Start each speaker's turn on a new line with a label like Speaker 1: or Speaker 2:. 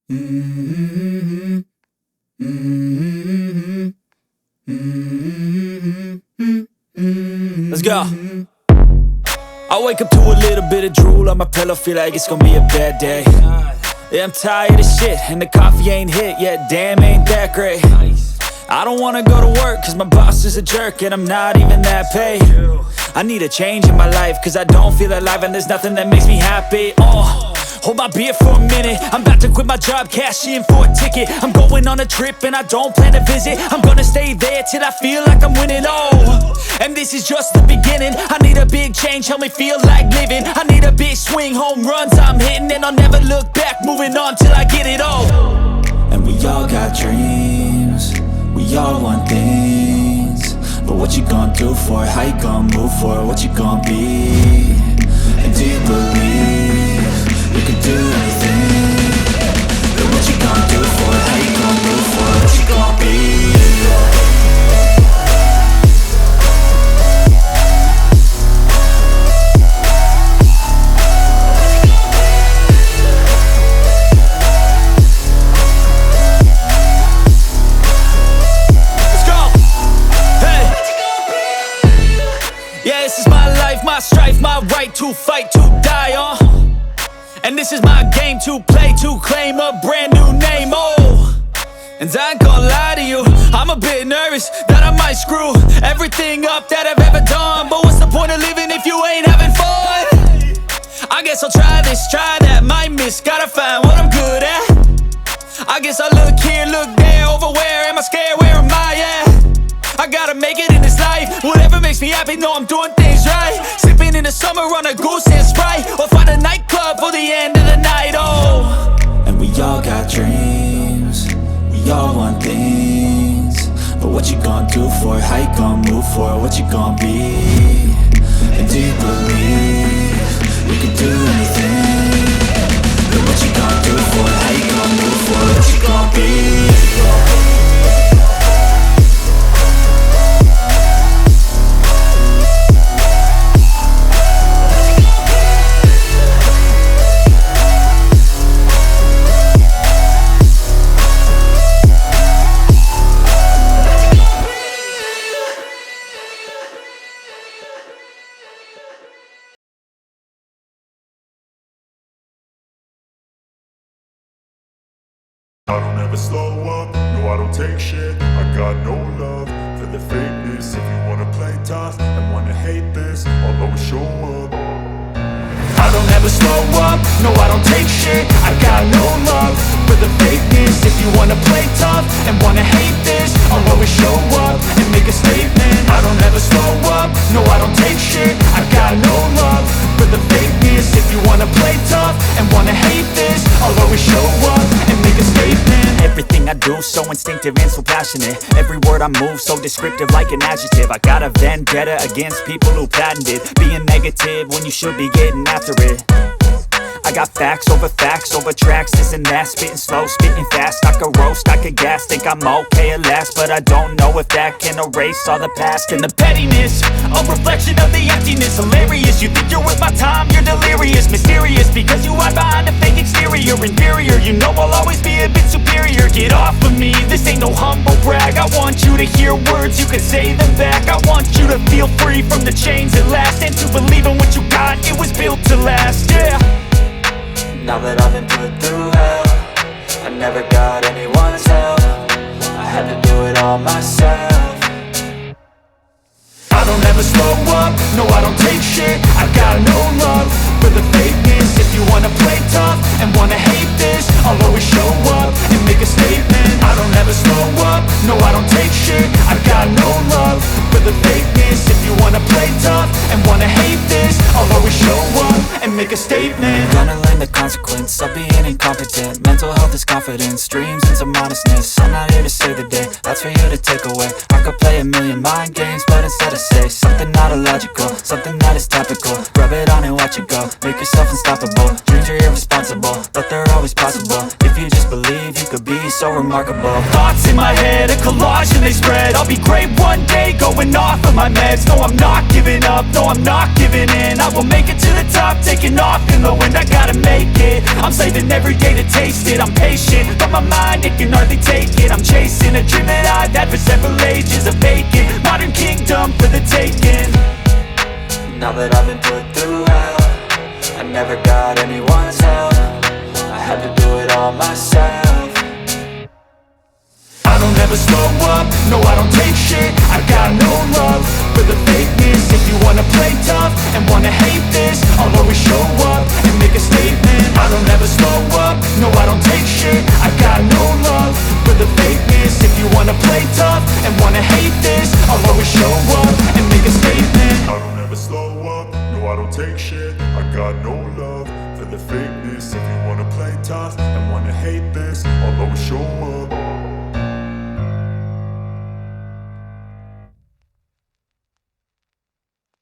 Speaker 1: Mm-hmm. Mm-hmm. Mm-hmm. Let's go. I wake up to a little bit of drool on my pillow, feel like it's gonna be a bad day. Yeah, I'm tired of shit, and the coffee ain't hit yet, damn, ain't that great. I don't wanna go to work, cause my boss is a jerk, and I'm not even that paid. I need a change in my life, cause I don't feel alive, and there's nothing that makes me happy. Hold my beer for a minute, I'm about to quit my job, cash in for a ticket. I'm going on a trip and I don't plan to visit. I'm gonna stay there till I feel like I'm winning, and this is just the beginning. I need a big change, help me feel like living. I need a big swing, home runs I'm hitting, and I'll never look back, moving on till I get it all. And we all got dreams, we all want things, but what you gonna do for it? How you gonna move for it? What you gonna be? And do you believe you can do anything? But what you gonna do for it? How you gonna move for it? What you gonna be? My strife, my right to fight, to die on. And this is my game to play, to claim a brand new name, And I ain't gonna lie to you, I'm a bit nervous that I might screw everything up that I've ever done. But what's the point of living if you ain't having fun? I guess I'll try this, try that, might miss, gotta find what I'm good at. I guess I look here, look there, over where am I scared, where am I at? I gotta make it in this life, whatever makes me happy, know I'm doing things right. Sipping in the summer on a goose and Sprite, or find a nightclub for the end of the night, And we all got dreams, we all want things, but what you gonna do for it? How you gonna move for it? What you gonna be? And do you believe you can do anything? But what you gonna do for it? How you gonna move for it? What you gonna be?
Speaker 2: I don't ever slow up, no I don't take shit. I got no love for the fakeness. If you wanna play tough and wanna hate this, I'll always show up.
Speaker 1: I don't ever slow up, no I don't take shit. I got no love for the fakeness. If you wanna play tough and wanna hate this, I'll always show up and make a statement. I don't ever slow up, no I don't take shit. I got no love for the fakeness. If you wanna play tough and wanna hate this, I'll always show up and make a statement. Everything I do so instinctive and so passionate. Every word I move so descriptive like an adjective. I got a vendetta against people who patented being negative when you should be getting after it. I got facts over tracks, this and that. Spitting slow, spitting fast, I could roast, I could gas. Think I'm okay at last, but I don't know if that can erase all the past. And the pettiness, a reflection of the emptiness. Hilarious, you think you're worth my time, you're delirious. Mysterious, because you hide behind a fake exterior. Inferior, you know I'll always be a bit superior. Get off of me, this ain't no humble brag. I want you to hear words, you can say them back. I want you to feel free from the chains at last, and to believe in what you got, it was built to last, yeah. Now that I've been put through hell, I never got anyone's help. I had to do it all myself. I don't ever slow up, no I don't take shit. I got no love for the fakeness. If you wanna play tough and wanna hate this, I'll always show up and make a statement. I don't ever slow up, no I don't take shit. I got no love for the fakeness. If you wanna play tough and wanna hate this, I'll always show up and make a statement. Gonna learn the consequence of being incompetent. Mental health is confidence, dreams and some honestness. I'm not here to save the day, that's for you to take away. I could play a million mind games, but instead I say something not illogical, something that is topical. Rub it on and watch it go, make yourself unstoppable. Dreams are irresponsible, but they're always possible. If you just believe, you could to be so remarkable. Thoughts in my head, a collage and they spread. I'll be great one day, going off of my meds. No, I'm not giving up, no, I'm not giving in. I will make it to the top, taking off in the wind. I gotta make it, I'm saving every day to taste it. I'm patient, but my mind, it can hardly take it. I'm chasing a dream that I've had for several ages. A vacant, modern kingdom for the taking. Now that I've been put through hell, I never got anyone's help. I had to do it all myself. I don't ever slow up, no I don't take shit. I got no love for the fakeness. If you wanna play tough and wanna hate this, I'll always show up and make a statement. I don't ever slow up, no I don't take shit. I got no love for the fakeness. If you wanna play tough and wanna hate this, I'll always show up and make a statement.
Speaker 2: I don't ever slow up, no I don't take shit. I got no love for the fakeness. If you wanna play tough and wanna hate this, I'll always show up.